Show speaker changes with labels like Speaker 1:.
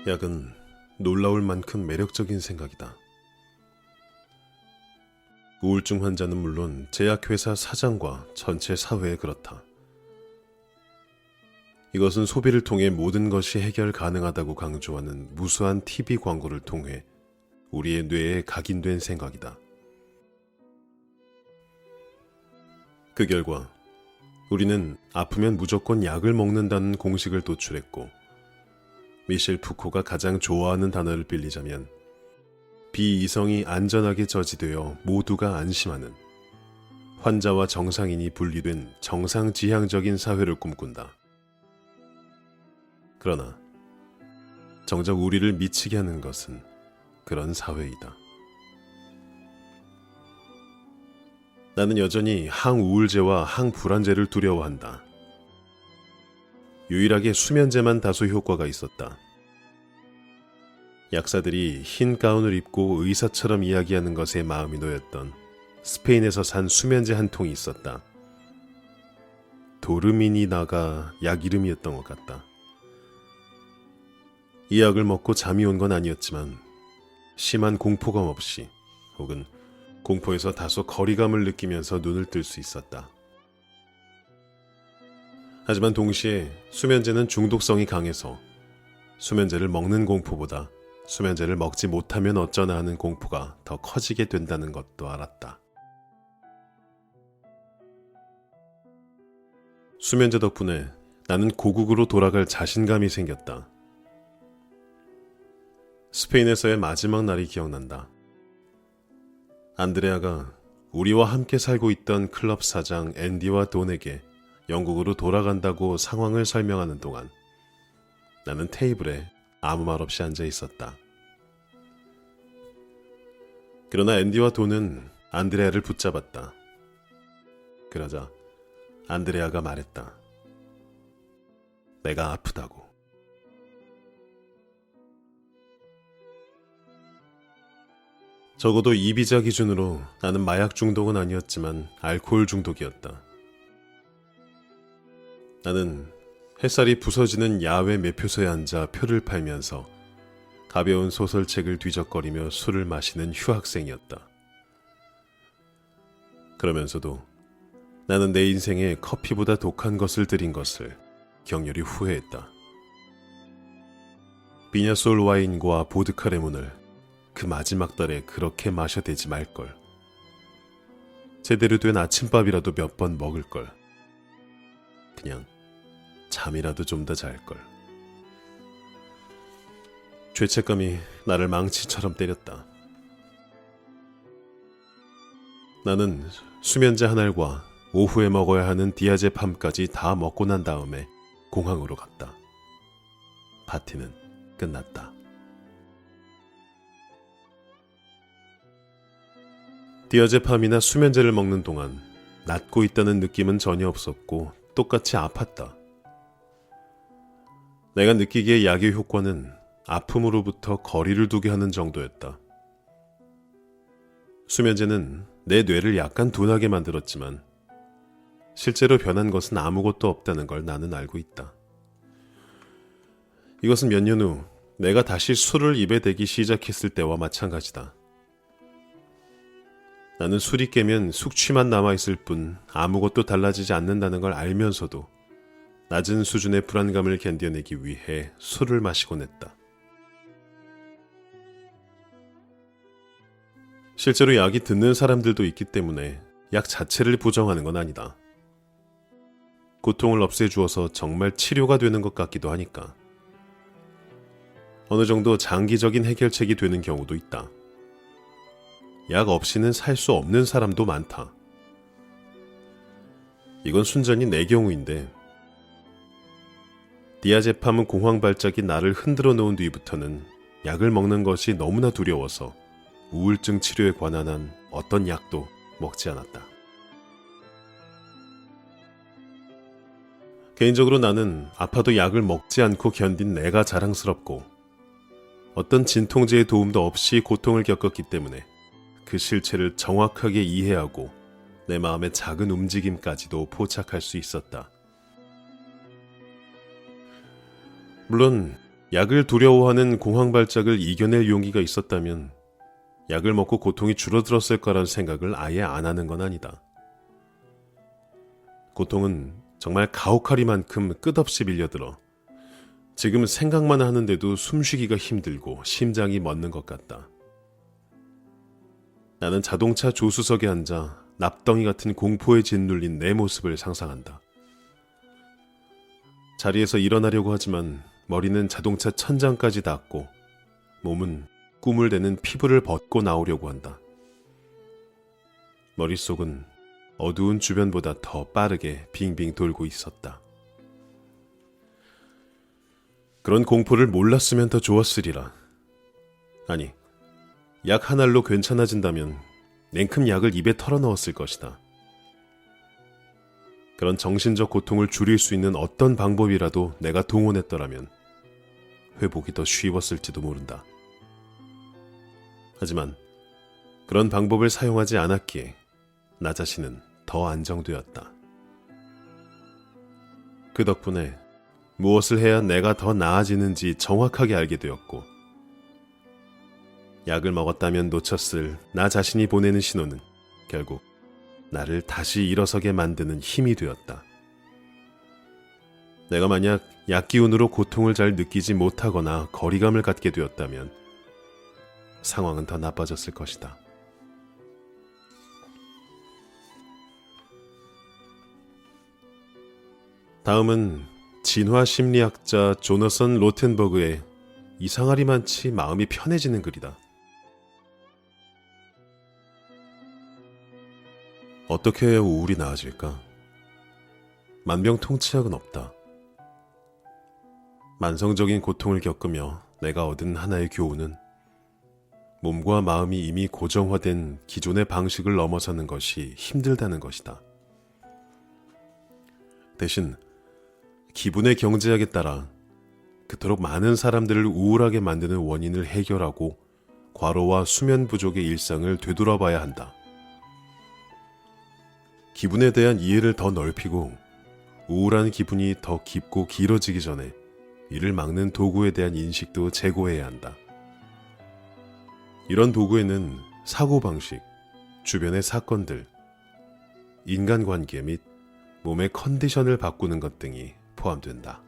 Speaker 1: 약은 놀라울 만큼 매력적인 생각이다. 우울증 환자는 물론 제약회사 사장과 전체 사회에 그렇다. 이것은 소비를 통해 모든 것이 해결 가능하다고 강조하는 무수한 TV 광고를 통해 우리의 뇌에 각인된 생각이다. 그 결과 우리는 아프면 무조건 약을 먹는다는 공식을 도출했고, 미셸 푸코가 가장 좋아하는 단어를 빌리자면 비이성이 안전하게 저지되어 모두가 안심하는 환자와 정상인이 분리된 정상지향적인 사회를 꿈꾼다. 그러나 정작 우리를 미치게 하는 것은 그런 사회이다. 나는 여전히 항우울제와 항불안제를 두려워한다. 유일하게 수면제만 다소 효과가 있었다. 약사들이 흰 가운을 입고 의사처럼 이야기하는 것에 마음이 놓였던 스페인에서 산 수면제 한 통이 있었다. 도르미니나가 약 이름이었던 것 같다. 이 약을 먹고 잠이 온 건 아니었지만 심한 공포감 없이, 혹은 공포에서 다소 거리감을 느끼면서 눈을 뜰 수 있었다. 하지만 동시에 수면제는 중독성이 강해서 수면제를 먹는 공포보다 수면제를 먹지 못하면 어쩌나 하는 공포가 더 커지게 된다는 것도 알았다. 수면제 덕분에 나는 고국으로 돌아갈 자신감이 생겼다. 스페인에서의 마지막 날이 기억난다. 안드레아가 우리와 함께 살고 있던 클럽 사장 앤디와 돈에게 영국으로 돌아간다고 상황을 설명하는 동안 나는 테이블에 아무 말 없이 앉아 있었다. 그러나 앤디와 돈은 안드레아를 붙잡았다. 그러자 안드레아가 말했다. 내가 아프다고. 적어도 이비자 기준으로 나는 마약 중독은 아니었지만 알코올 중독이었다. 나는 햇살이 부서지는 야외 매표소에 앉아 표를 팔면서 가벼운 소설책을 뒤적거리며 술을 마시는 휴학생이었다. 그러면서도 나는 내 인생에 커피보다 독한 것을 들인 것을 격렬히 후회했다. 비냐솔 와인과 보드카 레몬을 그 마지막 달에 그렇게 마셔대지 말걸. 제대로 된 아침밥이라도 몇 번 먹을걸. 그냥 잠이라도 좀 더 잘걸. 죄책감이 나를 망치처럼 때렸다. 나는 수면제 한 알과 오후에 먹어야 하는 디아제팜까지 다 먹고 난 다음에 공항으로 갔다. 파티는 끝났다. 디아제팜이나 수면제를 먹는 동안 낫고 있다는 느낌은 전혀 없었고 똑같이 아팠다. 내가 느끼기에 약의 효과는 아픔으로부터 거리를 두게 하는 정도였다. 수면제는 내 뇌를 약간 둔하게 만들었지만 실제로 변한 것은 아무것도 없다는 걸 나는 알고 있다. 이것은 몇 년 후 내가 다시 술을 입에 대기 시작했을 때와 마찬가지다. 나는 술이 깨면 숙취만 남아있을 뿐 아무것도 달라지지 않는다는 걸 알면서도 낮은 수준의 불안감을 견뎌내기 위해 술을 마시곤 했다. 실제로 약이 듣는 사람들도 있기 때문에 약 자체를 부정하는 건 아니다. 고통을 없애주어서 정말 치료가 되는 것 같기도 하니까. 어느 정도 장기적인 해결책이 되는 경우도 있다. 약 없이는 살 수 없는 사람도 많다. 이건 순전히 내 경우인데, 디아제팜은 공황 발작이 나를 흔들어 놓은 뒤부터는 약을 먹는 것이 너무나 두려워서 우울증 치료에 관한 한 어떤 약도 먹지 않았다. 개인적으로 나는 아파도 약을 먹지 않고 견딘 내가 자랑스럽고, 어떤 진통제의 도움도 없이 고통을 겪었기 때문에 그 실체를 정확하게 이해하고 내 마음의 작은 움직임까지도 포착할 수 있었다. 물론 약을 두려워하는 공황 발작을 이겨낼 용기가 있었다면 약을 먹고 고통이 줄어들었을 거란 생각을 아예 안 하는 건 아니다. 고통은 정말 가혹하리만큼 끝없이 밀려들어 지금 생각만 하는데도 숨쉬기가 힘들고 심장이 멎는 것 같다. 나는 자동차 조수석에 앉아 납덩이 같은 공포에 짓눌린 내 모습을 상상한다. 자리에서 일어나려고 하지만 머리는 자동차 천장까지 닿고 몸은 꿈을 대는 피부를 벗고 나오려고 한다. 머릿속은 어두운 주변보다 더 빠르게 빙빙 돌고 있었다. 그런 공포를 몰랐으면 더 좋았으리라. 아니, 약 한 알로 괜찮아진다면 냉큼 약을 입에 털어넣었을 것이다. 그런 정신적 고통을 줄일 수 있는 어떤 방법이라도 내가 동원했더라면 회복이 더 쉬웠을지도 모른다. 하지만 그런 방법을 사용하지 않았기에 나 자신은 더 안정되었다. 그 덕분에 무엇을 해야 내가 더 나아지는지 정확하게 알게 되었고, 약을 먹었다면 놓쳤을 나 자신이 보내는 신호는 결국 나를 다시 일어서게 만드는 힘이 되었다. 내가 만약 약기운으로 고통을 잘 느끼지 못하거나 거리감을 갖게 되었다면 상황은 더 나빠졌을 것이다. 다음은 진화 심리학자 조너선 로텐버그의 이상하리만치 마음이 편해지는 글이다. 어떻게 해야 우울이 나아질까? 만병통치약은 없다. 만성적인 고통을 겪으며 내가 얻은 하나의 교훈은 몸과 마음이 이미 고정화된 기존의 방식을 넘어서는 것이 힘들다는 것이다. 대신 기분의 경제학에 따라 그토록 많은 사람들을 우울하게 만드는 원인을 해결하고 과로와 수면 부족의 일상을 되돌아봐야 한다. 기분에 대한 이해를 더 넓히고 우울한 기분이 더 깊고 길어지기 전에 이를 막는 도구에 대한 인식도 제고해야 한다. 이런 도구에는 사고방식, 주변의 사건들, 인간관계 및 몸의 컨디션을 바꾸는 것 등이 포함된다.